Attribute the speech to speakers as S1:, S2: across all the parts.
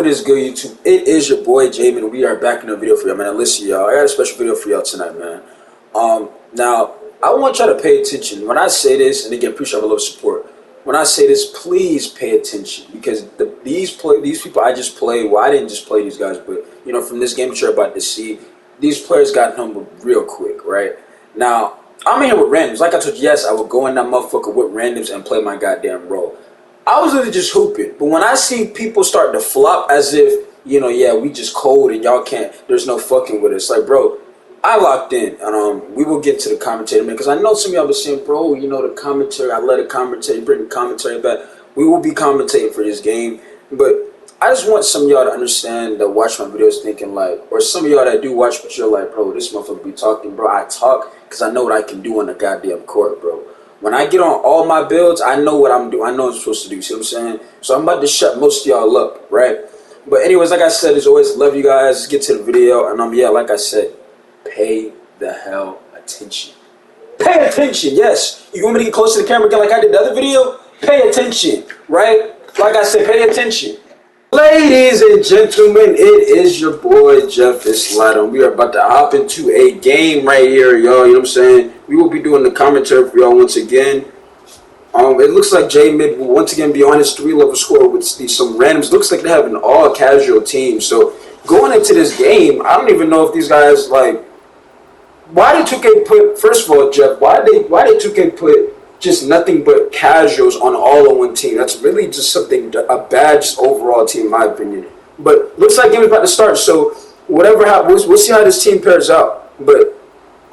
S1: what is good, YouTube? It is your boy Jamin, and we are back in a video for y'all, man. And listen, y'all, I got a special video for y'all tonight, man. Now I want y'all to pay attention when I say this, and again, appreciate a little support. When I say this, please pay attention because these people I just played. Well, I didn't just play these guys, but you know, from this game that you're about to see, these players got humbled real quick, right? Now I'm in here with randoms. Like I told you, yes, I would go in that motherfucker with randoms and play my goddamn role. I was literally just hooping, but when I see people start to flop as if, you know, yeah, we just cold and y'all can't, there's no fucking with us. Like, bro, I locked in, and we will get to the commentary, man, because I know some of y'all been saying, bro, you know, the commentary, I let it commentate, bring the commentary back. We will be commentating for this game, but I just want some of y'all to understand that watch my videos thinking like, or some of y'all that do watch, but you're like, bro, this motherfucker be talking, bro. I talk because I know what I can do on the goddamn court, bro. When I get on all my builds, I know what I'm doing. I know what I'm supposed to do. See what I'm saying? So I'm about to shut most of y'all up, right? But anyways, like I said, as always, love you guys. Let's get to the video. And yeah, like I said, pay the hell attention. Pay attention, yes. You want me to get close to the camera again like I did the other video? Pay attention, right? Like I said, pay attention. Ladies and gentlemen, it is your boy Jeff Islado, and we are about to hop into a game right here, y'all. You know what I'm saying? We will be doing the commentary for y'all once again. It looks like J-Mid will once again be on his 3-level score with some randoms. Looks like they have an all-casual team. So going into this game, I don't even know if these guys like. Why did 2K put? First of all, Jeff, why did 2K put just nothing but casuals on all-in-one team? That's really just something, a bad just overall team, in my opinion. But looks like game is about to start, so whatever happens, we'll see how this team pairs out. But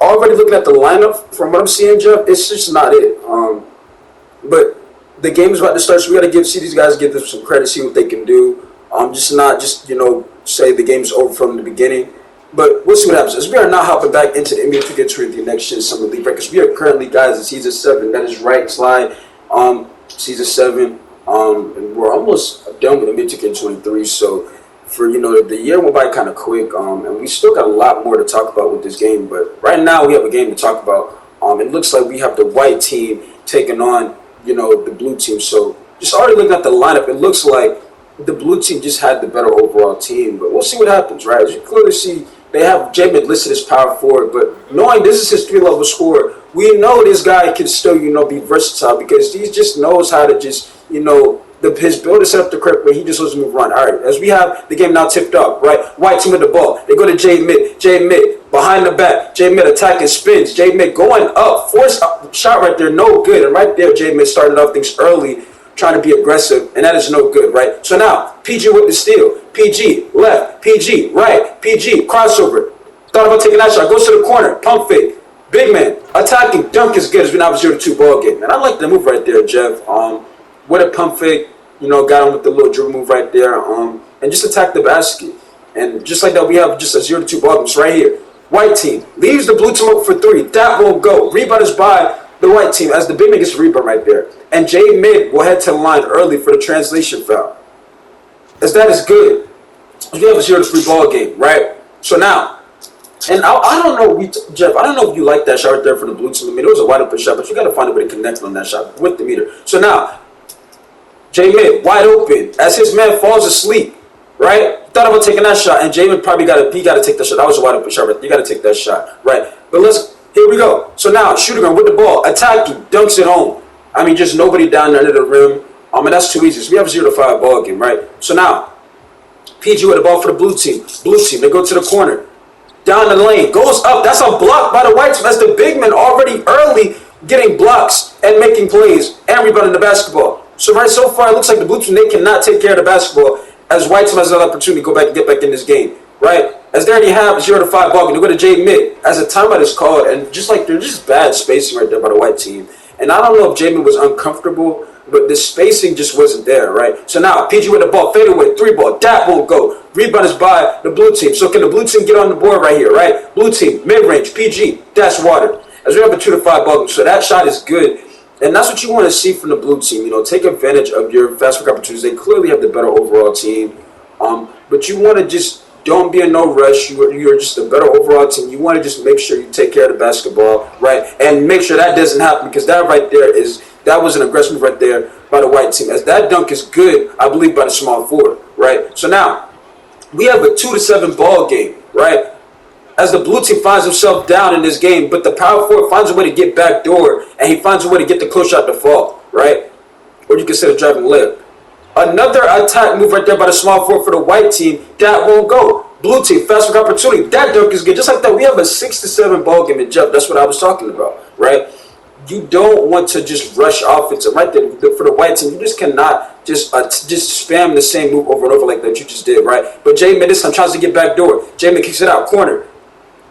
S1: already looking at the lineup, from what I'm seeing, Jeff, it's just not it. But the game is about to start, so we got to see these guys, give them some credit, see what they can do. Just not just, you know, say the game's over from the beginning. But we'll see what happens. As we are now hopping back into the NBA 2K23 Next Gen Summer League Records. We are currently, guys, in Season 7. That is right, Slide. Season 7. And we're almost done with NBA 2K23. So, for, you know, the year went by kind of quick. And we still got a lot more to talk about with this game. But right now, we have a game to talk about. It looks like we have the white team taking on, you know, the blue team. So, just already looking at the lineup, it looks like the blue team just had the better overall team. But we'll see what happens, right? As you clearly see, they have J-Mid listed as power forward, but knowing this is his 3-level score, we know this guy can still, you know, be versatile because he just knows how to just, you know, his build is set up the correct way. He just knows to move around. All right, as we have the game now tipped up, right? White team with the ball. They go to J-Mid. J-Mid behind the back. J-Mid attacking spins. J-Mid going up. Force up, shot right there, no good. And right there, J-Mid started off things early, trying to be aggressive, and that is no good, right? So now, PG with the steal. PG, left. PG, right. PG, crossover. Thought about taking that shot. Goes to the corner. Pump fake. Big man. Attacking. Dunk is good. It's been out of 0-2 ball game. And I like the move right there, Jeff. What a pump fake. You know, got him with the little dribble move right there. And just attack the basket. And just like that, we have just a 0-2 ball game. So right here. White team. Leaves the blue team up for 3. That won't go. Rebound is by the white team as the big man gets the rebound right there. And J-Mid will head to the line early for the translation foul. As that is good. We have a 0-3 ball game, right? So now, and I don't know, Jeff, I don't know if you like that shot right there for the blue team. I mean, it was a wide open shot, but you got to find a way to connect on that shot with the meter. So now, J-Mid wide open as his man falls asleep, right? Thought about taking that shot, and J-Mid probably got to take that shot. That was a wide open shot, right? You got to take that shot, right? But here we go. So now, shooting guard with the ball, attacking, dunks it home. I mean, just nobody down under the rim. And that's too easy. So we have a 0-5 ball game, right? So now, PG with the ball for the blue team. Blue team, they go to the corner. Down the lane, goes up. That's a block by the white team. That's the big man already early getting blocks and making plays and rebounding the basketball. So right so far, it looks like the blue team, they cannot take care of the basketball as white team has another opportunity to go back and get back in this game, right? As they already have a 0-5 ball game, they go to J-Mid as a timeout is called. And just like they're just bad spacing right there by the white team. And I don't know if J-Mid was uncomfortable, but the spacing just wasn't there, right? So now, PG with the ball, fade away, 3 ball, that won't go. Rebound is by the blue team. So can the blue team get on the board right here, right? Blue team, mid-range, PG, that's water. As we have a 2-5 ball game, so that shot is good. And that's what you want to see from the blue team. You know, take advantage of your fast break opportunities. They clearly have the better overall team. But you want to just don't be in no rush. You're just a better overall team. You want to just make sure you take care of the basketball, right? And make sure that doesn't happen because that right there that was an aggressive move right there by the white team. As that dunk is good, I believe, by the small forward. right? So now we have a 2-7 ball game, right? As the blue team finds himself down in this game, but the power forward finds a way to get back door, and he finds a way to get the close shot to fall, right? Or you consider driving layup. Another attack move right there by the small forward for the white team. That won't go. Blue team, fast break opportunity. That dunk is good. Just like that, we have a 6-7 ball game in jump. That's what I was talking about, right? You don't want to just rush offense. Right there, for the white team, you just cannot just spam the same move over and over like that you just did, right? But J-Man this time tries to get back door. J-Man kicks it out, corner.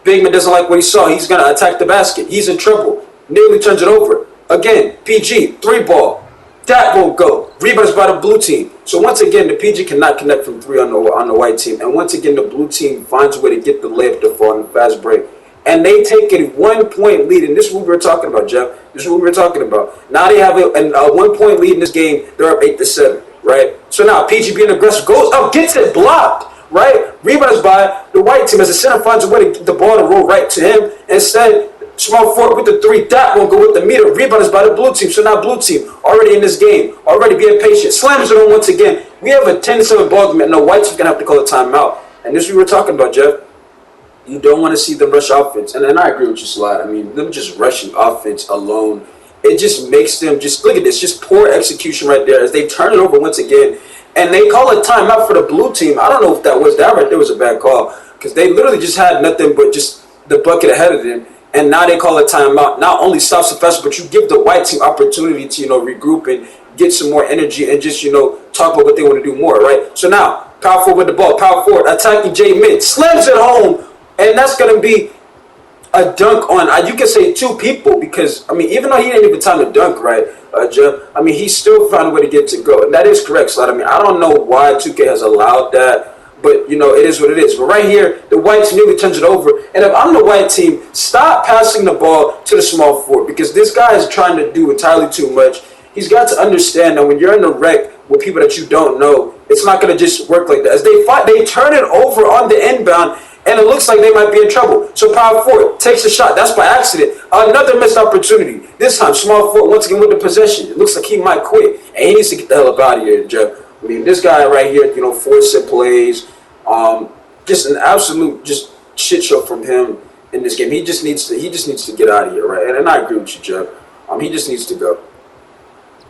S1: Bigman doesn't like what he saw. He's going to attack the basket. He's in trouble. Nearly turns it over. Again, PG, 3-ball. That won't go. Rebounds by the blue team. So once again, the PG cannot connect from 3 on the white team. And once again, the blue team finds a way to get the layup to fall in the fast break. And they take a 1-point lead. And this is what we were talking about, Jeff. This is what we were talking about. Now they have a 1-point lead in this game. They're up 8-7, right? So now PG being aggressive goes up, gets it blocked, right? Rebounds by the white team as the center finds a way to get the ball to roll right to him. Instead, small forward with the 3, that won't go with the meter. Rebound is by the blue team. So now blue team already in this game, already being patient. Slams it on once again. We have a 10-7 ball game, and the white team's going to have to call a timeout. And this is what we were talking about, Jeff. You don't want to see them rush offense. And I agree with you, Slide. I mean, them just rushing offense alone, it just makes them just, look at this, just poor execution right there as they turn it over once again. And they call a timeout for the blue team. I don't know if that right there was a bad call because they literally just had nothing but just the bucket ahead of them. And now they call a timeout. Not only stops the fast, but you give the white team opportunity to, regroup and get some more energy and just, talk about what they want to do more, right? So now, power forward with the ball, power forward, attacking J-Mid, slams it home, and that's going to be a dunk on, you can say 2 people because, even though he didn't even time to dunk, right, Jeff, he still found a way to get to go. And that is correct, Slide. I don't know why 2K has allowed that. But, it is what it is. But right here, the white team nearly turns it over. And if I'm the white team, stop passing the ball to the small forward because this guy is trying to do entirely too much. He's got to understand that when you're in a wreck with people that you don't know, it's not going to just work like that. As they fight, they turn it over on the inbound, and it looks like they might be in trouble. So power forward takes a shot. That's by accident. Another missed opportunity. This time, small forward once again with the possession. It looks like he might quit. And he needs to get the hell up out of here, Jeff. This guy right here, forcing plays, just an absolute just shit show from him in this game. He just needs to get out of here, right? And I agree with you, Jeff. He just needs to go.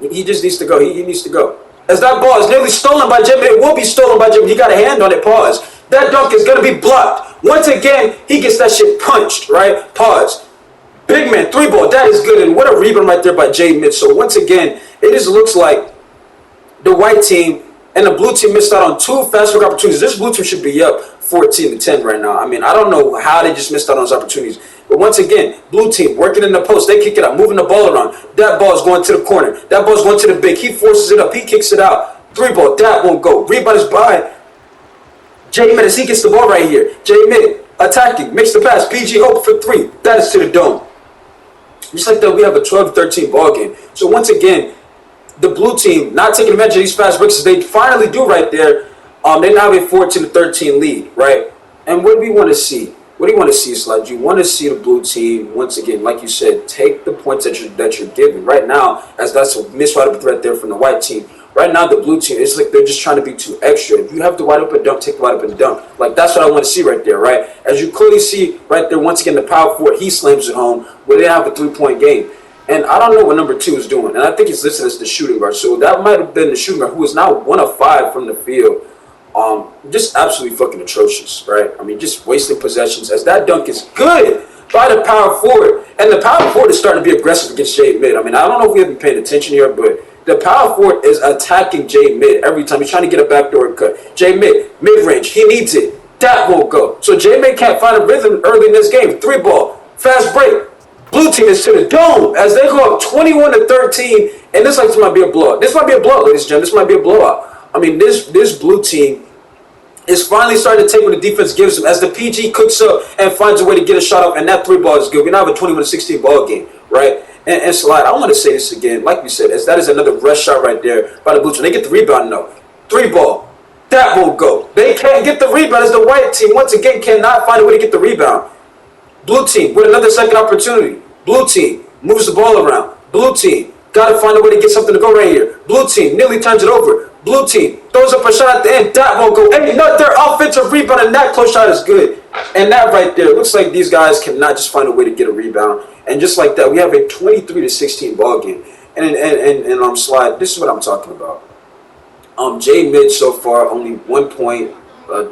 S1: He just needs to go. He needs to go. As that ball is nearly stolen by Jimmy, it will be stolen by Jimmy. He got a hand on it. Pause. That dunk is gonna be blocked. Once again, he gets that shit punched, right? Pause. Big man, 3-ball. That is good, and what a rebound right there by J-Mid. So once again, it just looks like the white team and the blue team missed out on 2 fast break opportunities. This blue team should be up 14-10 right now. I don't know how they just missed out on those opportunities. But once again, blue team working in the post. They kick it out, moving the ball around. That ball is going to the corner. That ball is going to the big. He forces it up. He kicks it out. 3-ball. That won't go. Rebound is by J-Mid as he gets the ball right here. J-Mid attacking. Makes the pass. PG open for 3. That is to the dome. Just like that, we have a 12-13 ball game. So once again, the blue team not taking advantage of these fast breaks as they finally do right there. They now have a 14-13 lead, right? And what do we want to see? What do you want to see, Slide? You want to see the blue team, once again, like you said, take the points that you're giving. Right now, as that's a missed wide open threat there from the white team. Right now, the blue team, it's like they're just trying to be too extra. If you have the wide open dunk, take the wide open dunk. Like, that's what I want to see right there, right? As you clearly see right there, once again, the power forward, he slams it home where they have a 3-point game. And I don't know what number 2 is doing. And I think it's listed as the shooting guard. So that might have been the shooting guard who is now 1 of 5 from the field. Just absolutely fucking atrocious, right? Just wasting possessions. As that dunk is good by the power forward. And the power forward is starting to be aggressive against J-Mid. I don't know if we have been paying attention here, but the power forward is attacking J-Mid every time. He's trying to get a backdoor cut. J-Mid, mid-range, he needs it. That won't go. So J-Mid can't find a rhythm early in this game. 3-ball, fast break. Blue team is to the dome as they go up 21-13, and this might be a blowout. This might be a blowout, ladies and gentlemen. This might be a blowout. This blue team is finally starting to take what the defense gives them as the PG cooks up and finds a way to get a shot off, and that 3-ball is good. We now have a 21-16 ball game, right? And Slide, I want to say this again, like we said, as that is another rush shot right there by the blue team. They get the rebound, no. 3-ball, that won't go. They can't get the rebound as the white team once again cannot find a way to get the rebound. Blue team with another second opportunity. Blue team moves the ball around. Blue team got to find a way to get something to go right here. Blue team nearly turns it over. Blue team throws up a shot at the end. That won't go. Hey, no, their offensive rebound and that close shot is good. And that right there, looks like these guys cannot just find a way to get a rebound. And just like that, we have a 23-16 ball game. And Slide, this is what I'm talking about. Jay Mid so far, only 1 point,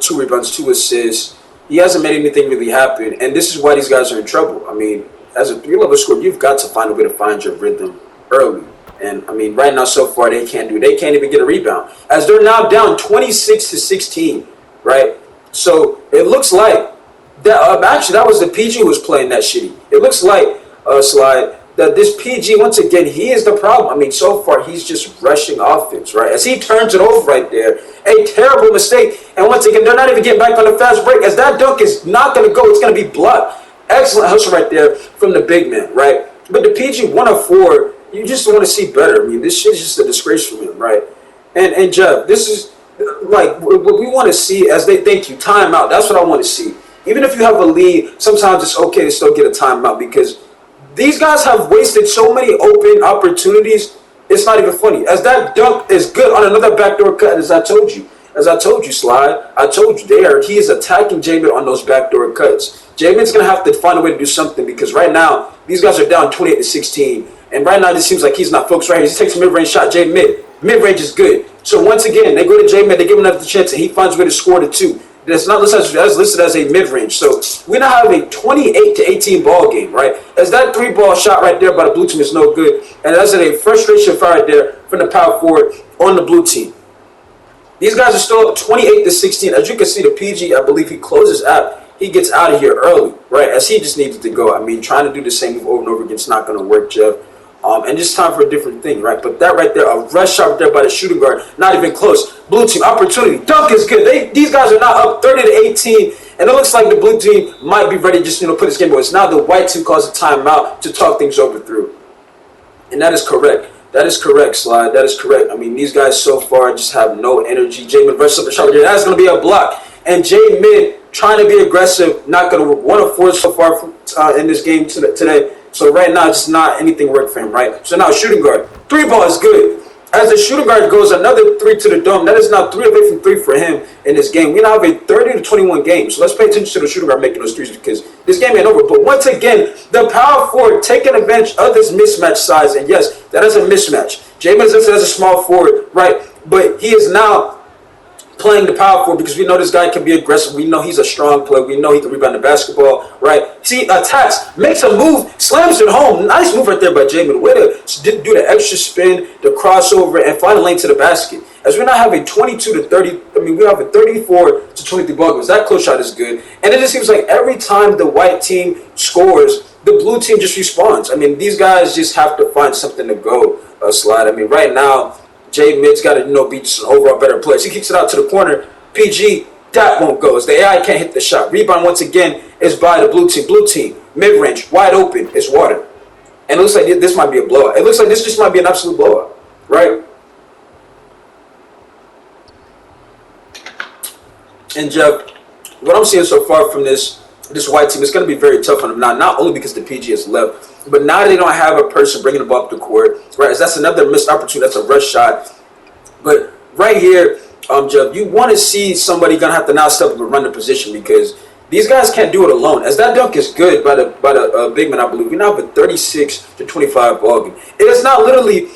S1: 2 rebounds, 2 assists. He hasn't made anything really happen. And this is why these guys are in trouble. I mean, as a 3-level scorer, you've got to find a way to find your rhythm early. And, I mean, right now so far, they can't do it. They can't even get a rebound. As they're now down 26-16, right? So it looks like that actually that was the PG who was playing that shitty. It looks like Slide that this PG once again he is the problem. I mean, so far he's just rushing offense, right? As he turns it over right there, a terrible mistake. And once again, they're not even getting back on the fast break. As that dunk is not going to go, it's going to be blocked. Excellent hustle right there from the big man, right? But the PG 1 of 4, you just want to see better. I mean, this shit is just a disgrace for him, right? And Jeff, this is like what we want to see as they thank you timeout. That's what I want to see. Even if you have a lead, sometimes it's okay to still get a timeout because these guys have wasted so many open opportunities. It's not even funny. As that dunk is good on another backdoor cut, as I told you, Slide, I told you he is attacking J-Mid on those backdoor cuts. J-Mid's going to have to find a way to do something because right now, these guys are down 28-16. And right now, it seems like he's not focused right here. He takes a mid-range shot, J-Mid. Mid-range is good. So once again, they go to J-Mid, they give him another chance, and he finds a way to score the 2. That's not listed as a mid-range. So we now have a 28-18 ball game, right? As that 3-ball shot right there by the blue team is no good. And that's a frustration fire right there from the power forward on the blue team. These guys are still up 28-16. As you can see, the PG, I believe he closes out. He gets out of here early, right? As he just needed to go. I mean, trying to do the same move over and over again is not going to work, Jeff. And just time for a different thing, right? But that right there, a rush shot right there by the shooting guard, not even close. Blue team opportunity, dunk is good. These guys are now up 30-18, and it looks like the blue team might be ready to just put this game away. It's now the white team calls a timeout to talk things over through, and that is correct. That is correct, Slide. That is correct. I mean, these guys so far just have no energy. J-Mid rushes up the shot. That's going to be a block, and J-Mid trying to be aggressive, not going to work. 1 of 4 so far in this game today. So right now, it's not anything work for him, right? So now shooting guard. 3-ball is good. As the shooting guard goes, another 3 to the dome. That is now 3 away from 3 for him in this game. We now have a 30-21 game. So let's pay attention to the shooting guard making those threes because this game ain't over. But once again, the power forward taking advantage of this mismatch size. And yes, that is a mismatch. J-Mid is listed as a small forward, right? But he is now playing the power forward because we know this guy can be aggressive. We know he's a strong player. We know he can rebound the basketball, right? See, attacks, makes a move, slams it home. Nice move right there by J-Mid. Way to do the extra spin, the crossover, and find a lane to the basket. As we now have a 22-30, I mean, we have a 34-23 ball game. That close shot is good. And it just seems like every time the white team scores, the blue team just responds. I mean, these guys just have to find something to go, Slide. I mean, right now, J-Mid's got to be just an overall better player. So he kicks it out to the corner. PG, that won't go. As the AI can't hit the shot. Rebound once again is by the blue team. Blue team, mid-range, wide open, it's water. And it looks like this might be a blowout. It looks like this just might be an absolute blowout, right? And Jeff, what I'm seeing so far from this white team, it's going to be very tough on them now, not only because the PG has left, but now they don't have a person bringing the ball up the court, right? That's another missed opportunity. That's a rush shot. But right here, Jeff, you want to see somebody going to have to now step up and run the position because these guys can't do it alone. As that dunk is good by the big man, I believe. We now have a 36-25 ball game. It is now literally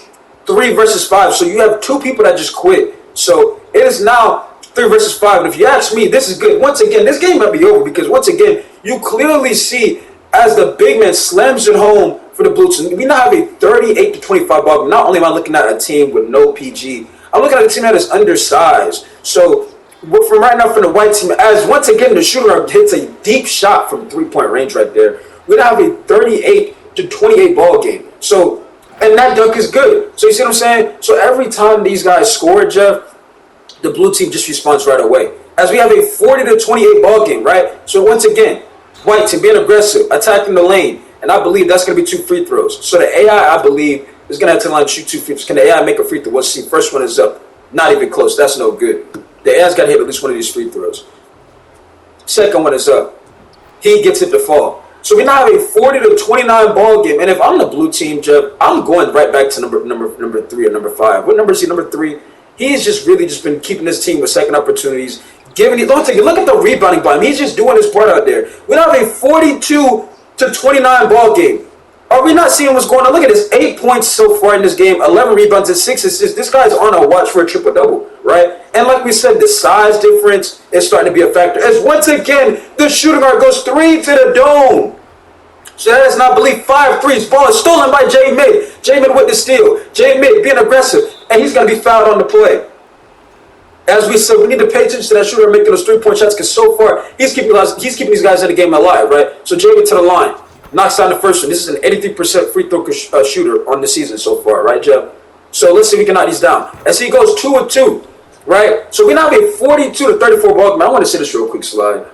S1: 3 versus 5. So you have 2 people that just quit. So it is now 3 versus 5. And if you ask me, this is good. Once again, this game might be over because once again, you clearly see as the big man slams it home for the blue team. We now have a 38-25 ball game. Not only am I looking at a team with no PG, I'm looking at a team that is undersized. So from right now from the white team, as once again the shooter hits a deep shot from 3-point range right there, we now have a 38-28 ball game. So, and that dunk is good. So you see what I'm saying? So every time these guys score, Jeff, the blue team just responds right away. As we have a 40-28 ball game, right? So once again, white team being aggressive, attacking the lane, and I believe that's going to be 2 free throws. So the AI, I believe, is going to have to line shoot 2 free throws. Can the AI make a free throw? Let's see. First one is up. Not even close. That's no good. The AI's got to hit at least one of these free throws. Second one is up. He gets it to fall. So we now have a 40-29 ball game. And if I'm the blue team, Jeff, I'm going right back to number 3 or number 5. What number is he? Number 3. he's just really just been keeping his team with second opportunities. Look at the rebounding by him. He's just doing his part out there. We now have a 42-29 ball game. Are we not seeing what's going on? Look at this. 8 points so far in this game, 11 rebounds and 6 assists. This guy's on a watch for a triple-double, right? And like we said, the size difference is starting to be a factor. As once again, the shooting guard goes 3 to the dome. So that is not believe 5 threes. Ball is stolen by J. Mid. J. Mid with the steal. J. Mid being aggressive. And he's going to be fouled on the play. As we said, we need to pay attention to that shooter making those 3-point shots because so far, he's keeping these guys in the game alive, right? So J. Mid to the line. Knocks down the first one. This is an 83% free throw shooter on the season so far, right, Jeff? So let's see if we can knock these down. As he goes 2 of 2, right? So we now have a 42-34 ball game. I want to say this real quick, Slide.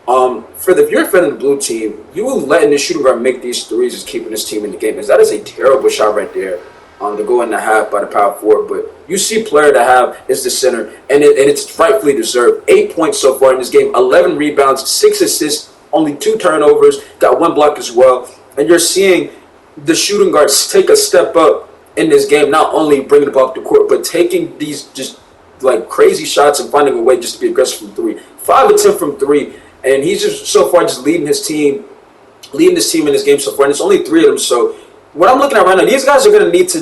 S1: If you're a fan of the blue team, you letting this shooting guard make these threes is keeping this team in the game. Because that is a terrible shot right there to go in the half by the power forward. But you see player to have is the center, and it's rightfully deserved. 8 points so far in this game, 11 rebounds, 6 assists, only 2 turnovers, got 1 block as well. And you're seeing the shooting guards take a step up in this game, not only bringing the ball up the court, but taking these just like crazy shots and finding a way just to be aggressive from 3. 5 of 10 from 3. And he's just so far just leading this team in this game so far. And it's only 3 of them. So what I'm looking at right now, these guys are going to need to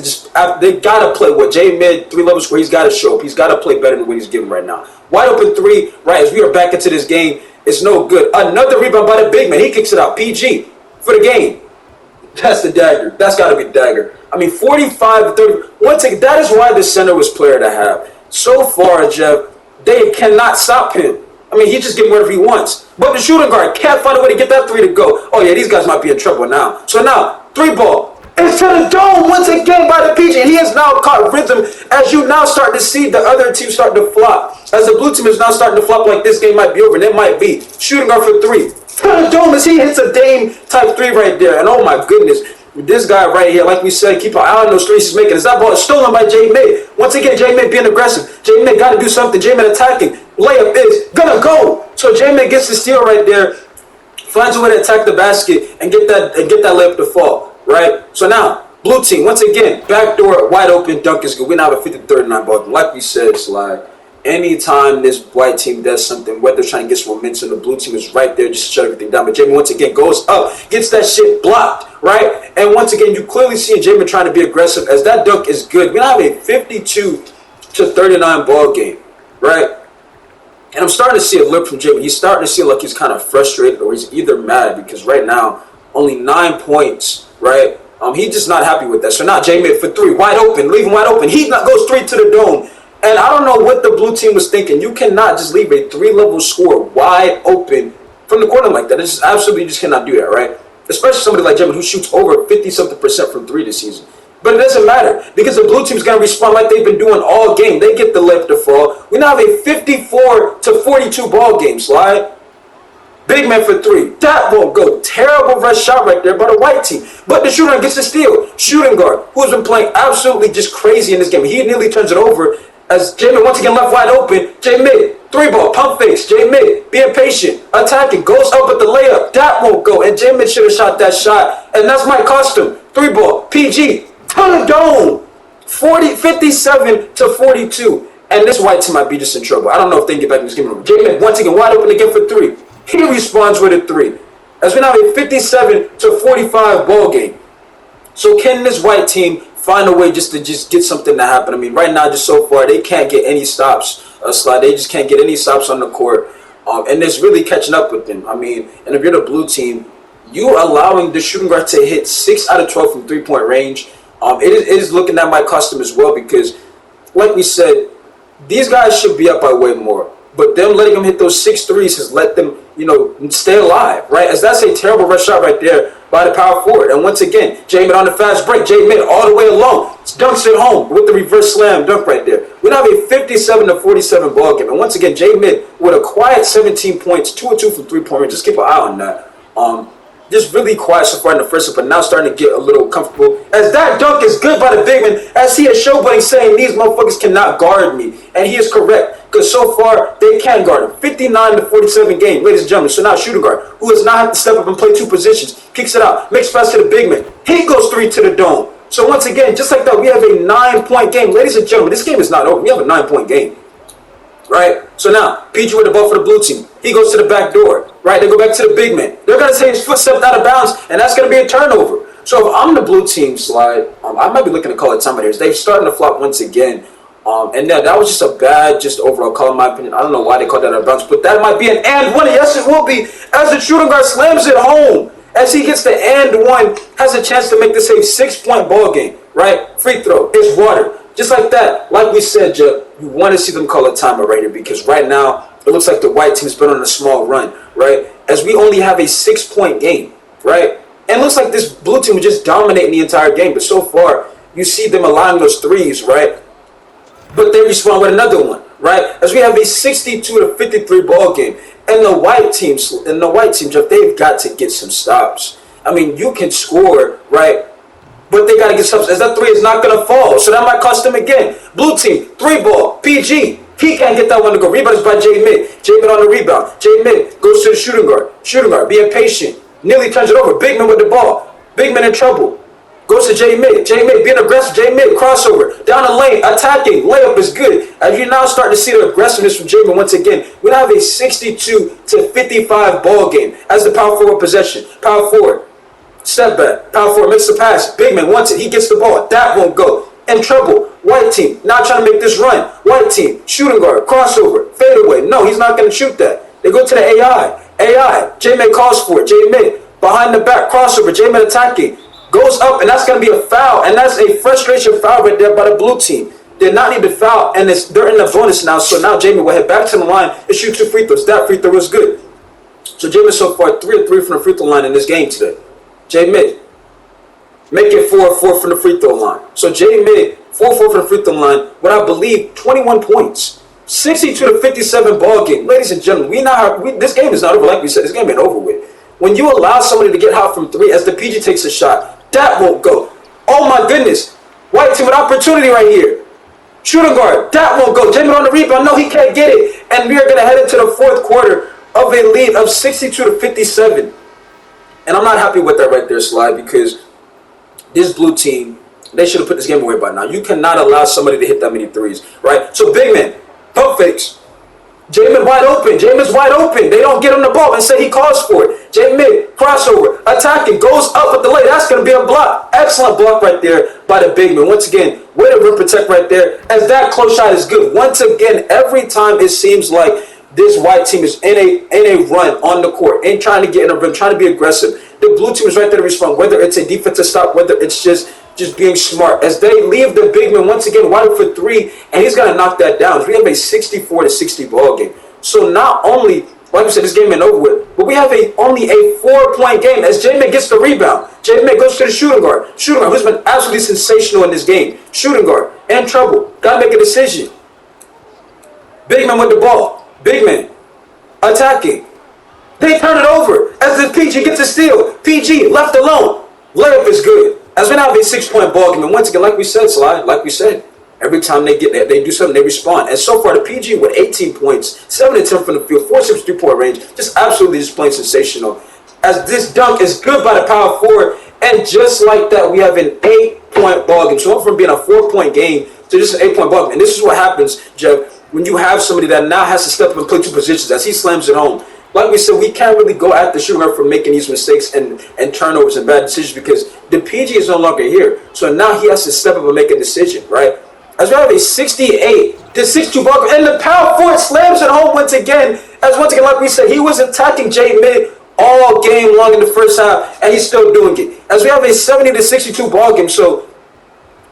S1: they got to play what J. Mid, 3 levels where he's got to show up. He's got to play better than what he's giving right now. Wide open 3, right, as we are back into this game, it's no good. Another rebound by the big man. He kicks it out. PG for the game. That's the dagger. That's got to be the dagger. I mean, 45-30. One take. That is why the center was player to have. So far, Jeff, they cannot stop him. I mean, he just getting whatever he wants. But the shooting guard can't find a way to get that 3 to go. Oh, yeah, these guys might be in trouble now. So now, 3 ball. It's to the dome once again by the PG. And he has now caught rhythm as you now start to see the other team start to flop. As the blue team is now starting to flop like this game might be over. And it might be. Shooting guard for 3. To the dome as he hits a Dame type 3 right there. And oh my goodness. This guy right here, like we said, keep an eye on those threes he's making. As that ball is stolen by J. Mid. Once again, J. Mid being aggressive. J. Mid got to do something. J. Mid attacking. Layup is gonna go. So J. Mid gets the steal right there. Finds a way to attack the basket and get that layup to fall. Right? So now, blue team, once again, backdoor, wide open, dunk is good. We now have a 50-39 ball game. Like we said, Slide, anytime this white team does something, whether they're trying to get some momentum, the blue team is right there just to shut everything down. But J. Mid once again goes up, gets that shit blocked, right? And once again, you clearly see J. Mid trying to be aggressive as that dunk is good. We now have a 52-39 ball game, right? And I'm starting to see a look from J. Mid. He's starting to see like he's kind of frustrated or he's either mad because right now, only 9 points, right? He's just not happy with that. So now J. Mid for 3, wide open, leave him wide open. He goes straight to the dome. And I don't know what the blue team was thinking. You cannot just leave a 3-level score wide open from the corner like that. It's just absolutely, you just cannot do that, right? Especially somebody like J. Mid who shoots over 50-something% from 3 this season. But it doesn't matter because the blue team's going to respond like they've been doing all game. They get the left to fall. We now have a 54-42 ball game, Slide. Big man for 3. That won't go. Terrible rush shot right there by the white team. But the shooter gets the steal. Shooting guard, who has been playing absolutely just crazy in this game. He nearly turns it over as J. Mid once again left wide open. J. Mid, 3 ball, pump face. J. Mid, being patient, attacking, goes up with the layup. That won't go. And J. Mid should have shot that shot. And that's might cost him. 3 ball, PG, ton of dome. 57-42. And this white team might be just in trouble. I don't know if they can get back in this game. J. Mid once again wide open again for 3. He responds with a 3. As we now have a 57-45 ball game. So can this white team find a way just to get something to happen? I mean, right now, just so far, they can't get any stops. Slide. They just can't get any stops on the court. And it's really catching up with them. I mean, and if you're the blue team, you allowing the shooting guard to hit 6 out of 12 from 3-point range. It is looking that might cost them as well because, like we said, these guys should be up by way more. But them letting them hit those 6 threes has let them, stay alive, right? As that's a terrible rush shot right there by the power forward. And once again, J. Mid on the fast break. J. Mid all the way alone. Dunks it home with the reverse slam dunk right there. We now have a 57-47 ball game. And once again, J. Mid with a quiet 17 points, 2 of 2 from 3-point range. Just keep an eye on that. Just really quiet so far in the first, but now starting to get a little comfortable. As that dunk is good by the big man, as he is showboating saying these motherfuckers cannot guard me. And he is correct. Because so far, they can guard him. 59-47 game, ladies and gentlemen. So now shooting guard, who has not had to step up and play 2 positions, kicks it out, makes pass to the big man. He goes 3 to the dome. So once again, just like that, we have a 9-point game. Ladies and gentlemen, this game is not over. We have a 9-point game. Right? So now, PG with the ball for the blue team. He goes to the back door. Right? They go back to the big man. They're going to say his foot stepped out of bounds, and that's going to be a turnover. So if I'm the blue team slide, I might be looking to call it time of theirs. They're starting to flop once again. And that was just a bad, just overall call in my opinion. I don't know why they called that a bounce, but that might be an and one. Yes, it will be. As the shooting guard slams it home. As he gets the and one, has a chance to make this a 6-point ball game. Right? Free throw. It's water. Just like that. Like we said, Jeff, you want to see them call a timeout right here because right now it looks like the white team's been on a small run. Right? As we only have a 6-point game. Right? And it looks like this blue team was just dominating the entire game. But so far, you see them allowing those threes, right? But they respond with another one, right? As we have a 62-53 ball game. And the white team, Jeff, they've got to get some stops. I mean, you can score, right? But they got to get stops. As that three is not going to fall. So that might cost them again. Blue team, 3-ball, PG. He can't get that one to go. Rebound is by J-Mid. J-Mid on the rebound. J-Mid goes to the shooting guard. Shooting guard, being patient. Nearly turns it over. Big man with the ball. Big man in trouble. Goes to J-Mid. J-Mid being aggressive. J-Mid crossover. Down the lane. Attacking. Layup is good. As you now start to see the aggressiveness from J-Mid once again. We now have a 62-55 ball game. As the power forward possession. Power forward. Step back. Power forward makes the pass. Big man wants it. He gets the ball. That won't go. In trouble. White team. Now trying to make this run. White team. Shooting guard. Crossover. Fade away. No, he's not going to shoot that. They go to the AI. J-Mid calls for it. J-Mid behind the back, crossover. J-Mid attacking. Goes up, and that's going to be a foul. And that's a frustration foul right there by the blue team. Did not need to foul, and they're in the bonus now. So now J-Mid will head back to the line and shoot 2 free throws. That free throw was good. So J-Mid so far 3 of 3 from the free throw line in this game today. J-Mid make it 4 of 4 from the free throw line. So J-Mid 4 of 4 from the free throw line with, I believe, 21 points. 62-57 ball game. Ladies and gentlemen, this game is not over. Like we said, this game ain't over with. When you allow somebody to get hot from 3 as the PG takes a shot, that won't go. Oh my goodness. White team with opportunity right here. Shooting guard, that won't go. J-Mid on the rebound. No, he can't get it. And we are going to head into the fourth quarter of a lead of 62-57. And I'm not happy with that right there, Slide, because this blue team, they should have put this game away by now. You cannot allow somebody to hit that many threes, right? So big man. Pump fakes. J-Mid wide open. J-Mid's wide open. They don't get him the ball and say he calls for it. J-Mid crossover. Attacking. Goes up with the lay. That's going to be a block. Excellent block right there by the big man. Once again, way to rim protect right there. As that close shot is good. Once again, every time it seems like this white team is in a run on the court and trying to get in a rim, trying to be aggressive. The blue team is right there to respond. Whether it's a defensive stop, whether it's just being smart. As they leave the big man once again wide for 3, and he's going to knock that down. We have a 64-60 ball game. So not only, like I said, this game ain't over with, but we have only a 4-point game as J-Mid gets the rebound. J-Mid goes to the shooting guard. Shooting guard, who's been absolutely sensational in this game. Shooting guard, in trouble. Got to make a decision. Big man with the ball. Big man attacking. They turn it over as the PG gets a steal. PG left alone. Layup is good. As we now have a 6-point ball game, and once again, like we said, Sly, every time they do something, they respond. And so far, the PG with 18 points, 7 of 10 from the field, 4-6 3-point range, just absolutely just playing sensational. As this dunk is good by the power forward, and just like that, we have an 8-point ball game. So from being a 4-point game to just an 8-point ball game. And this is what happens, Jeff, when you have somebody that now has to step up and play 2 positions as he slams it home. Like we said, we can't really go at the shooting guard for making these mistakes and turnovers and bad decisions because the PG is no longer here. So now he has to step up and make a decision, right? As we have a 68-62 ball game, and the power forward slams it home once again. As once again, like we said, he was attacking J-Mid all game long in the first half, and he's still doing it. As we have a 70-62 ball game, so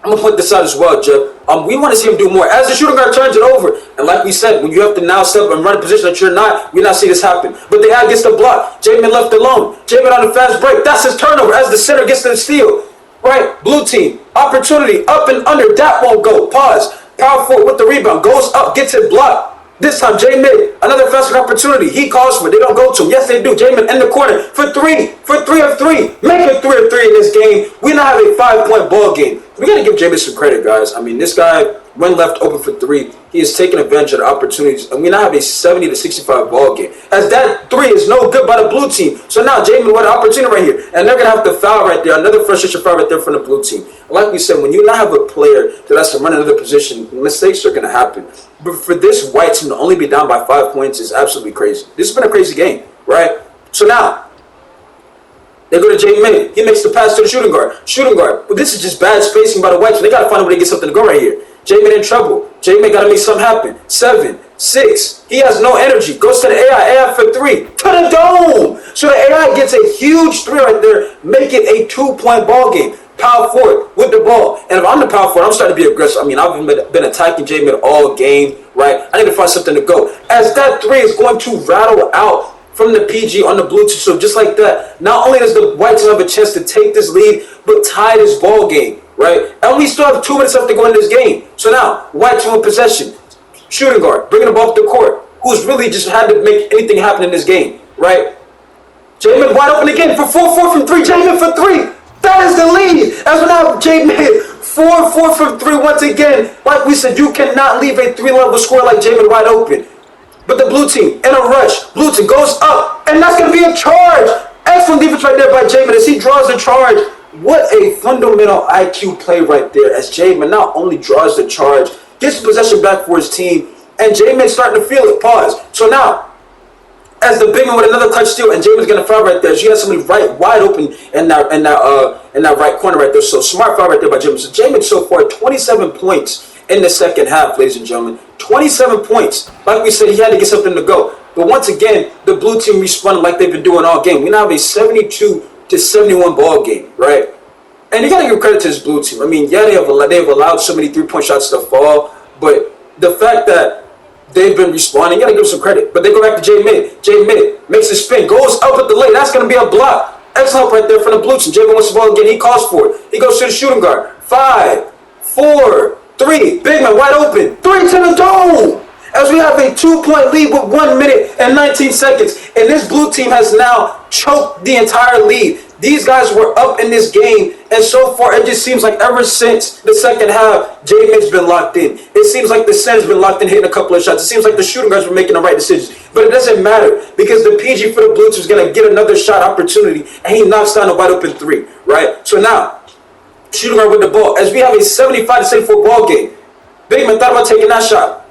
S1: I'm going to point this out as well, Jeff. We want to see him do more. As the shooting guard turns it over, and like we said, when you have to now step up and run a position that you're not, we not see this happen. But the guy gets the block. J-Mid left alone. J-Mid on the fast break. That's his turnover as the center gets the steal. Right? Blue team. Opportunity. Up and under. That won't go. Pause. Power forward with the rebound. Goes up. Gets it blocked. This time, J-Mid, another fast break opportunity. He calls for it. They don't go to him. Yes, they do. J-Mid in the corner for 3. For 3 of 3. Make it 3 of 3 in this game. We now have a 5-point ball game. We got to give J-Mid some credit, guys. I mean, this guy when left open for three, he is taking advantage of the opportunities, and we now have a 70 to 65 ball game. As that three is no good by the blue team. So now Jamin with an opportunity right here, and they're gonna have to foul right there. Another frustration foul right there from the blue team. Like we said, when you now have a player that has to run another position, mistakes are gonna happen. But for this white team to only be down by 5 points is absolutely crazy. This has been a crazy game, right? So now they go to Jay Minute. He makes the pass to the shooting guard. Shooting guard. But this is just bad spacing by the Whites. They got to find a way to get something to go right here. Jay Minute in trouble. Jay Minute got to make something happen. 7, 6. He has no energy. Goes to the AI. AI for 3. To the dome. So the AI gets a huge 3 right there. Make it a 2-point ball game. Power forward with the ball. And if I'm the power forward, I'm starting to be aggressive. I mean, I've been attacking Jay Minute all game, right? I need to find something to go. As that 3 is going to rattle out from the PG on the blue team. So just like that, not only does the white team have a chance to take this lead, but tie this ball game, right? And we still have 2 minutes left to go in this game. So now, white team with possession. Shooting guard, bringing the ball up the court, who's really just had to make anything happen in this game, right? Jamin wide open again for 4 from 3. Jamin for 3. That is the lead. As we now Jamin 4 from 3 once again. Like we said, you cannot leave a 3-level score like Jamin wide open. But the blue team, in a rush, blue team goes up, and that's going to be a charge. Excellent defense right there by Jamin as he draws the charge. What a fundamental IQ play right there as Jamin not only draws the charge, gets the possession back for his team, and Jamin's starting to feel it. Pause. So now, as the big man with another clutch steal, and Jamin's going to foul right there. She has somebody wide open in that right corner right there. So smart foul right there by Jamin. So Jamin so far 27 points in the second half, ladies and gentlemen. 27 points. Like we said, he had to get something to go. But once again, the blue team responded like they've been doing all game. We now have a 72 to 71 ball game, right? And you got to give credit to this blue team. I mean, yeah, they've allowed so many 3-point shots to fall, but the fact that they've been responding, you got to give them some credit. But they go back to Jay Minute. Jay Minute makes a spin, goes up at the lane. That's going to be a block. Excellent right there from the blue team. Jay Minute wants the ball again. He calls for it. He goes to the shooting guard. 5, 4, 3. Big man wide open. 3 to the dome. As we have a 2-point lead with 1 minute and 19 seconds. And this blue team has now choked the entire lead. These guys were up in this game, and so far it just seems like ever since the second half, J-Mid's been locked in. It seems like the center's been locked in, hitting a couple of shots. It seems like the shooting guards were making the right decisions. But it doesn't matter because the PG for the blue team is going to get another shot opportunity, and he knocks down a wide open 3, right? So now, shooting guard with the ball. As we have a 75 to 74 ball game, Big Man thought about taking that shot.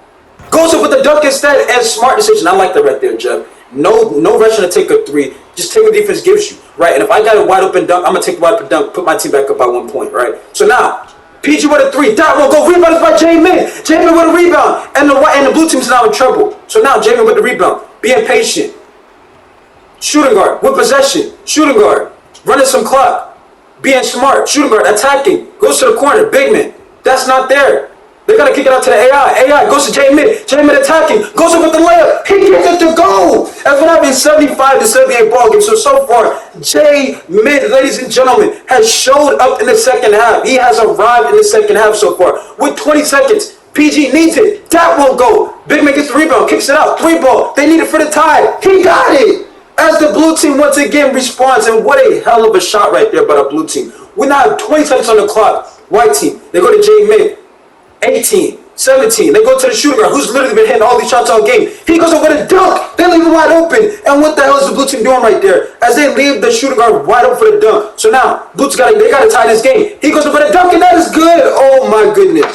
S1: Goes up with the dunk instead, and smart decision. I like that right there, Jeff. No rushing to take a 3. Just take what defense gives you, right? And if I got a wide open dunk, I'm going to take the wide open dunk, put my team back up by 1 point, right? So now, PG with a 3. That will go. Rebound is by J-Min. J-Min with a rebound. And the blue team's now in trouble. So now, J-Min with the rebound. Being patient. Shooting guard with possession. Shooting guard. Running some clock. Being smart. Shooting guard. Attacking. Goes to the corner. Big man. That's not there. They got to kick it out to the AI. AI goes to J-Mid. J-Mid attacking. Goes up with the layup. He gets it to go. That's what happened in 75 to 78 ball game. So far, J-Mid, ladies and gentlemen, has showed up in the second half. He has arrived in the second half so far. With 20 seconds, PG needs it. That won't go. Big man gets the rebound. Kicks it out. 3 ball. They need it for the tie. He got it. As the blue team once again responds. And what a hell of a shot right there by the blue team. We now have 20 seconds on the clock. White team. They go to J-Mid. 18, 17, they go to the shooting guard who's literally been hitting all these shots all game. He goes over the dunk. They leave him wide open. And what the hell is the blue team doing right there? As they leave the shooting guard wide open for the dunk. So now, Blues got to tie this game. He goes over the dunk and that is good. Oh my goodness.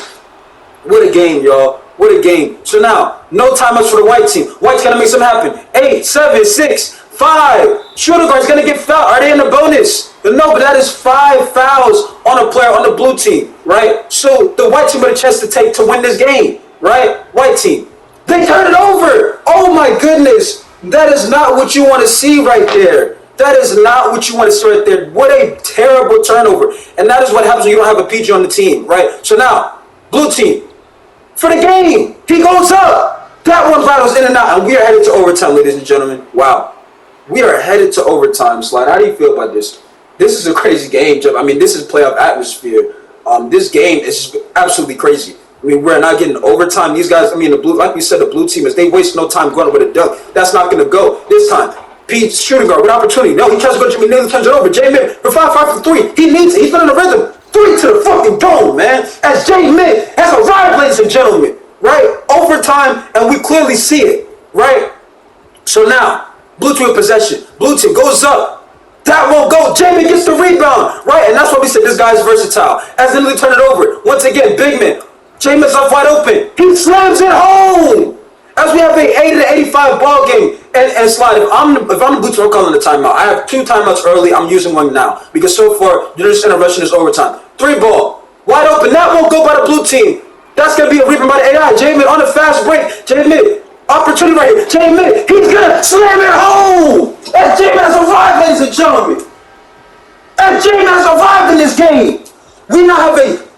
S1: What a game, y'all. What a game. So now, no timeouts for the white team. White's got to make something happen. 8, 7, 6, 5. Shooting guard's going to get fouled. Are they in the bonus? No, but that is 5 fouls on a player on the blue team, right? So the white team had a chance to win this game, right? White team. They turn it over. Oh my goodness. That is not what you want to see right there. That is not what you want to see right there. What a terrible turnover. And that is what happens when you don't have a PG on the team, right? So now, blue team, for the game, he goes up. That one rattles in and out, and we are headed to overtime, ladies and gentlemen. Wow. We are headed to overtime, Slide. How do you feel about this? This is a crazy game, Jeff. I mean, this is playoff atmosphere. This game is just absolutely crazy. I mean, we're not getting overtime. These guys, I mean, like we said, the blue team they waste no time going over the dunk. That's not going to go this time. Pete, shooting guard with opportunity. No, he tries to go to Jimmy Neal, turns it over. J-Man for 5 from 3. He needs it. He's been in the rhythm. 3 to the fucking dome, man. As J-Mitt has arrived, ladies and gentlemen, right? Overtime, and we clearly see it, right? So now, blue team in possession. Blue team goes up. That won't go. J-Mitt gets the rebound, right? And that's why we said this guy is versatile. As Literally turn it over. Once again, big man. J-Mitt's left wide open. He slams it home. As we have an 80-85 ball game. And slide, if I'm the blue team, I'm calling the timeout. I have 2 timeouts early. I'm using one now. Because so far, you're just in a rush in this overtime. 3 ball. Wide open. That won't go by the blue team. That's going to be a rebound by the AI. J-Mitt on a fast break. J-Mitt. Opportunity right here. J-Mitt. He's going to slam it home. As J-Mitt has arrived, ladies and gentlemen. As J-Mitt has arrived in this game. We now have a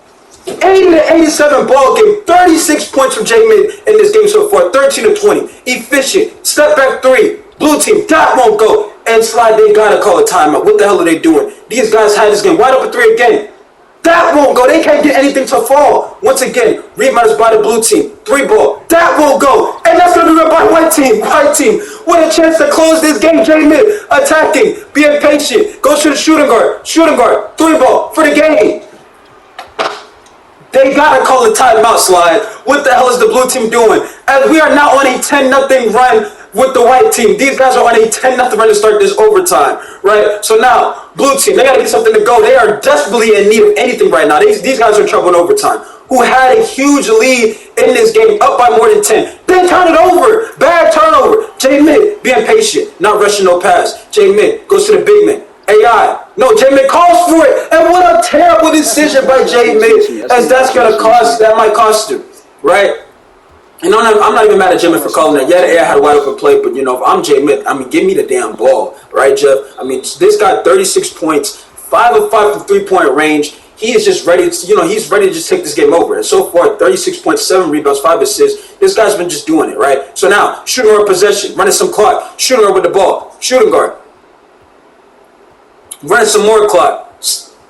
S1: 80-87 ball game. 36 points from J-Mitt in this game so far. 13-20. Efficient. Step back 3. Blue team. That won't go. And slide, they got to call a timeout. What the hell are they doing? These guys had this game wide open 3 again. That won't go. They can't get anything to fall. Once again, rebound is by the blue team. 3 ball. That won't go. And that's going to be rebound by white team. White team. With a chance to close this game. J-Mitt attacking. Being patient. Goes to the shooting guard. Shooting guard. 3 ball for the game. They got to call a timeout, slide. What the hell is the blue team doing? As we are now on a 10-0 run with the white team. These guys are on a 10-0 run to start this overtime, right? So now, blue team, they got to get something to go. They are desperately in need of anything right now. These guys are in trouble in overtime. Who had a huge lead in this game, up by more than 10. Then turn it over. Bad turnover. J-Mitt being patient, not rushing no pass. J-Mitt goes to the big man. AI. No, J-Mitt calls for it. And what a terrible decision by J-Mitt. As that's going to cost, that might cost him, right? And I'm not even mad at J-Mitt for calling that. Yeah, the AI had a wide open play, but, if I'm J-Mitt, give me the damn ball, right, Jeff? This guy, 36 points, 5 of 5 from three-point range. He is just ready to, he's ready to just take this game over. And so far, 36.7 rebounds, 5 assists. This guy's been just doing it, right? So now, shooting guard possession, running some clock, shooting guard with the ball, shooting guard. Running some more clock.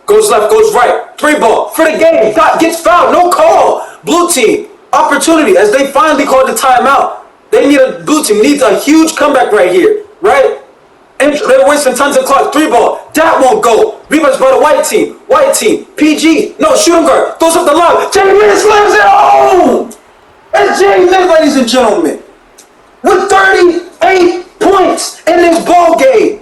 S1: Goes left, goes right. 3 ball for the game. Gets fouled. No call. Blue team. Opportunity as they finally called the timeout. Blue team needs a huge comeback right here. Right? And they're wasting tons of clock. 3 ball. That won't go. Rebounds by the white team. White team. PG. No, shooting guard. Throws up the lob. J-Mitt slams it home. And J-Mitt, ladies and gentlemen, with 38 points in this ball game.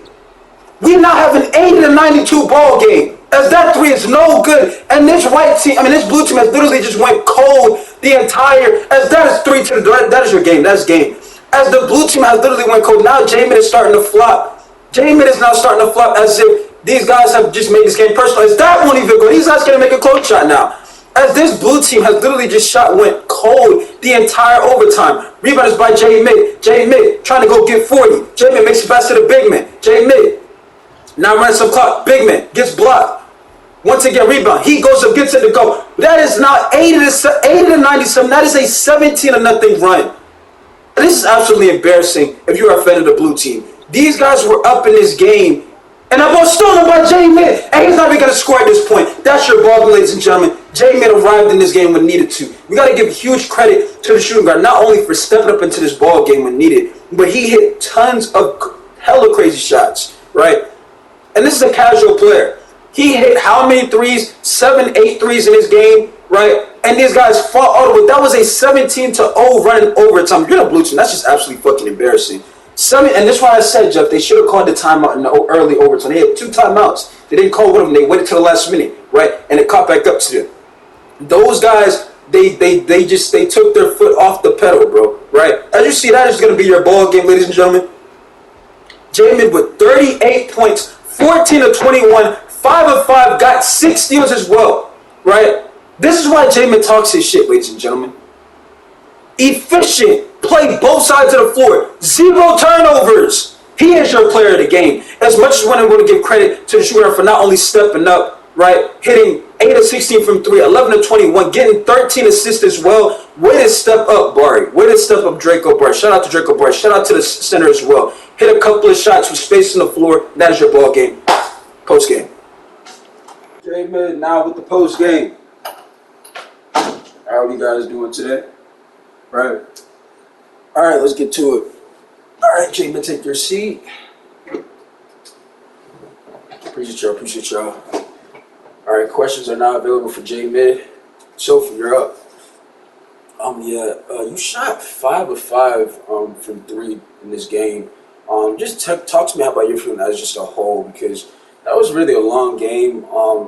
S1: We now have an 80-92 ball game. As that 3 is no good. And this this blue team has literally just went cold the entire, as that is 3 to the, that is your game, that's game. As the blue team has literally went cold, now J-Mitt is starting to flop. J-Mitt is now starting to flop as if these guys have just made this game personal. As that won't even go, these guys going to make a close shot now. As this blue team has literally just went cold the entire overtime. Rebound is by J-Mitt. J-Mitt trying to go get 40. J-Mitt makes it pass to the big man. J-Mitt. Now running some clock. Big man gets blocked. Once again, rebound. He goes up, gets it to go. That is now 80-97. That is a 17-0 run. This is absolutely embarrassing if you are a fan of the blue team. These guys were up in this game, and that ball stolen by J-Mitt, and he's not even going to score at this point. That's your ball, ladies and gentlemen. J-Mitt arrived in this game when needed to. We got to give huge credit to the shooting guard, not only for stepping up into this ball game when needed, but he hit tons of hella crazy shots, right? And this is a casual player. He hit how many threes? 7, 8 threes in his game, right? And these guys fought all the way. That was a 17-0 run in overtime. You're the blue team. That's just absolutely fucking embarrassing. And this is why I said, Jeff, they should have called the timeout in the early overtime. They had 2 timeouts. They didn't call one of them. They waited till the last minute, right? And it caught back up to them. Those guys, they took their foot off the pedal, bro, right? As you see, that is going to be your ball game, ladies and gentlemen. J-Mitt with 38 points, 14 of 21, 5 of 5, got 6 steals as well, right? This is why J-Mitt talks his shit, ladies and gentlemen. Efficient, play both sides of the floor, 0 turnovers. He is your player of the game. As much as when I'm going to give credit to the shooter for not only stepping up, right, hitting 8 of 16 from 3, 11 of 21, getting 13 assists as well. Way to step up, Barry. Way to step up, Draco Barry. Shout out to Draco Barry. Shout out to the center as well. Hit a couple of shots with space on the floor. That is your ball game. Post game. J-Mitt now with the post game. How are you guys doing today? Right. All right, let's get to it. All right, J-Mitt, take your seat. Appreciate y'all. All All right, questions are now available for J Mid. Sophie, you're up. You shot 5 of 5 from three in this game. Just talk to me about your feeling as just a whole because that was really a long game.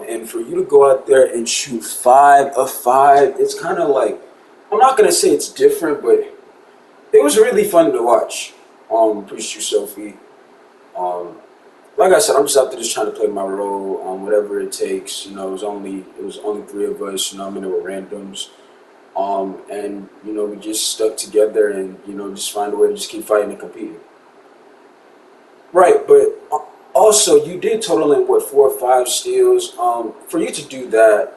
S1: And for you to go out there and shoot 5 of 5, it's kind of like I'm not gonna say it's different, but it was really fun to watch. Appreciate you, Sophie. Um, like I said, I'm just out there just trying to play my role, whatever it takes. It was only 3 of us. I mean, there were randoms. And we just stuck together and just find a way to just keep fighting and competing. Right, but also you did total in what 4 or 5 steals. For you to do that,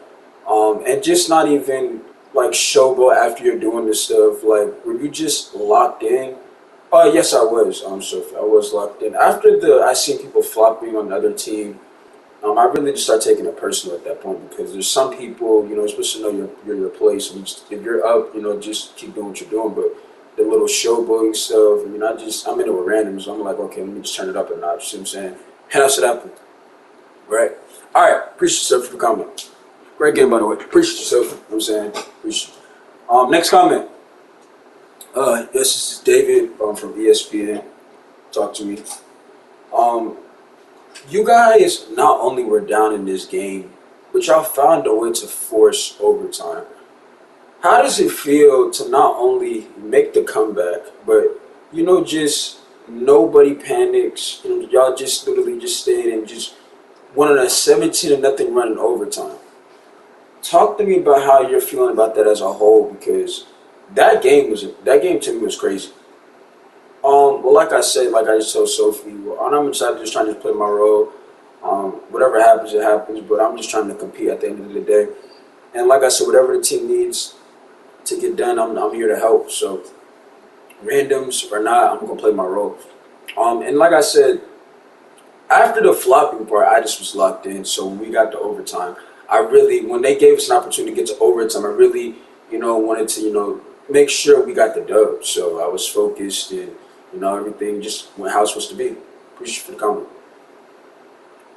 S1: and just not even like showboat after you're doing this stuff. Like, were you just locked in? Yes, I was. Sophie, I was locked in. After I seen people flopping on the other team. I really just start taking it personal at that point because there's some people, you're supposed to know your place. And if you're up, just keep doing what you're doing. But the little showboating stuff, I'm into it random, so I'm like, okay, let me just turn it up a notch. See what I'm saying? And that's what happened, right? All right, appreciate yourself for the comment. Great game, by the way. Appreciate yourself. You know what I'm saying? Appreciate you. Next comment. Yes, this is David from ESPN. Talk to me. Um, You guys not only were down in this game, but y'all found a way to force overtime. How does it feel to not only make the comeback, but just nobody panics? Y'all just literally just stayed and just won on a 17-0 run in overtime. Talk to me about how you're feeling about that as a whole, because that game to me was crazy. Well, like I said, like I just told Sophie, I'm excited just trying to play my role. Whatever happens, it happens, but I'm just trying to compete at the end of the day. And like I said, whatever the team needs to get done, I'm here to help. So, randoms or not, I'm going to play my role. And like I said, after the flopping part, I just was locked in. So when we got to overtime, when they gave us an opportunity to get to overtime, I really, wanted to, make sure we got the dub. So I was focused and, everything just went how it's supposed to be. Appreciate you for the comment.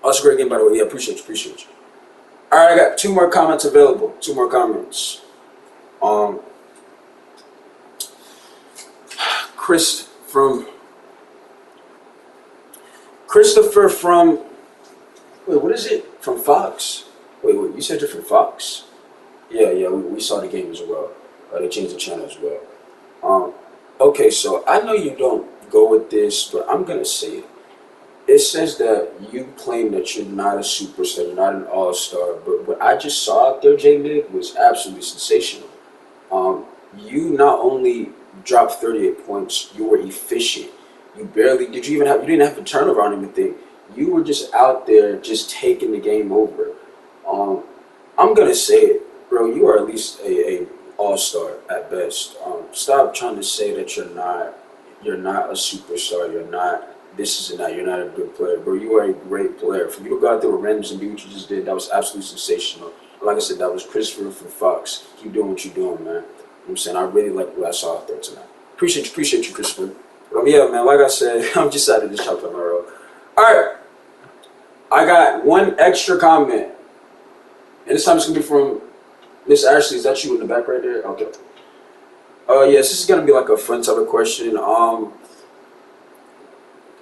S1: Also, great game, by the way. Yeah, appreciate you. All right, I got 2 more comments available. 2 more comments. Um, Chris from Christopher from wait, what is it? From Fox. Wait, you said you're from Fox? Yeah, we saw the game as well. They changed the channel as well. Um, okay, so I know you don't go with this, but I'm gonna say it. It says that you claim that you're not a superstar, you're not an all-star, but what I just saw out there, J-Mid, was absolutely sensational. Um, you not only dropped 38 points, you were efficient. You didn't have to turnover on anything. You were just out there just taking the game over. Um, I'm gonna say it, bro. You are at least a all-star at best. Stop trying to say that you're not a superstar. You're not this is not. You're not a good player, bro. You are a great player. For you to go out there with randoms and do what you just did, that was absolutely sensational. Like I said, that was Christopher from Fox. Keep doing what you're doing, man. You know what I'm saying? I really like what I saw out there tonight. Appreciate you, Christopher. Yeah, man, like I said, I'm just out of this chop on my road. All right, I got one extra comment, and this time it's gonna be from Miss Ashley. Is that you in the back right there? Okay. Yes, this is gonna be like a fun type of question.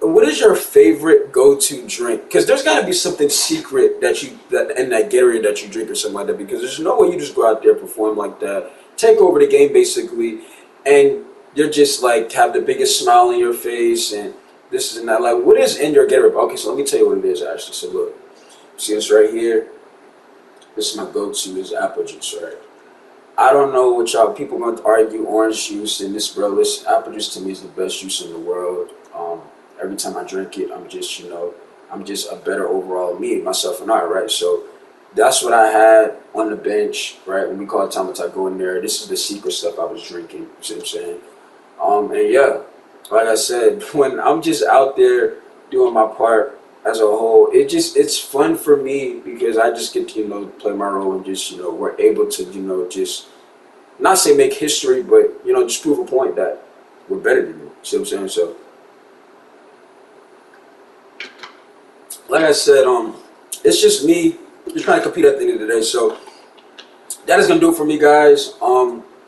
S1: What is your favorite go-to drink? Because there's got to be something secret that in that Gatorade that you drink or something like that. Because there's no way you just go out there perform like that, take over the game basically, and you're just like have the biggest smile on your face and this and that. Like, what is in your Gatorade? Okay, so let me tell you what it is. Actually, so look, see this right here. This is my go-to. Is apple juice, right? I don't know what y'all people going to argue orange juice and this, bro. This apple juice to me is the best juice in the world. Every time I drink it, I'm just a better overall me, myself and I, right? So that's what I had on the bench, right? When we call it time to go in there. This is the secret stuff I was drinking. You see what I'm saying? And yeah, like I said, when I'm just out there doing my part as a whole, it's fun for me because I just get to play my role and just we're able to just not say make history, but just prove a point that we're better than you. See what I'm saying? So. Like I said, it's just trying to compete at the end of the day. So that is gonna do it for me, guys.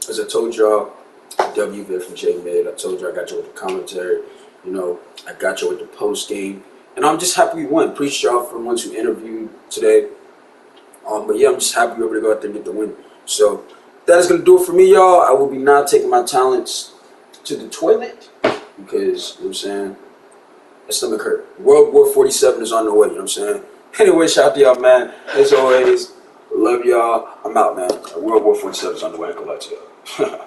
S1: As I told y'all, W Vid from J Mid. I told you I got you with the commentary. You know, I got you with the post game, and I'm just happy we won. Appreciate y'all for the ones who interviewed today. But yeah, I'm just happy we were able to go out there and get the win. So that is gonna do it for me, y'all. I will be now taking my talents to the toilet because you know what I'm saying. My stomach hurt. World War 47 is on the way. You know what I'm saying. Anyway, shout out to y'all, man. As always, love y'all. I'm out, man. World War 47 is on the way. I can lie to y'all.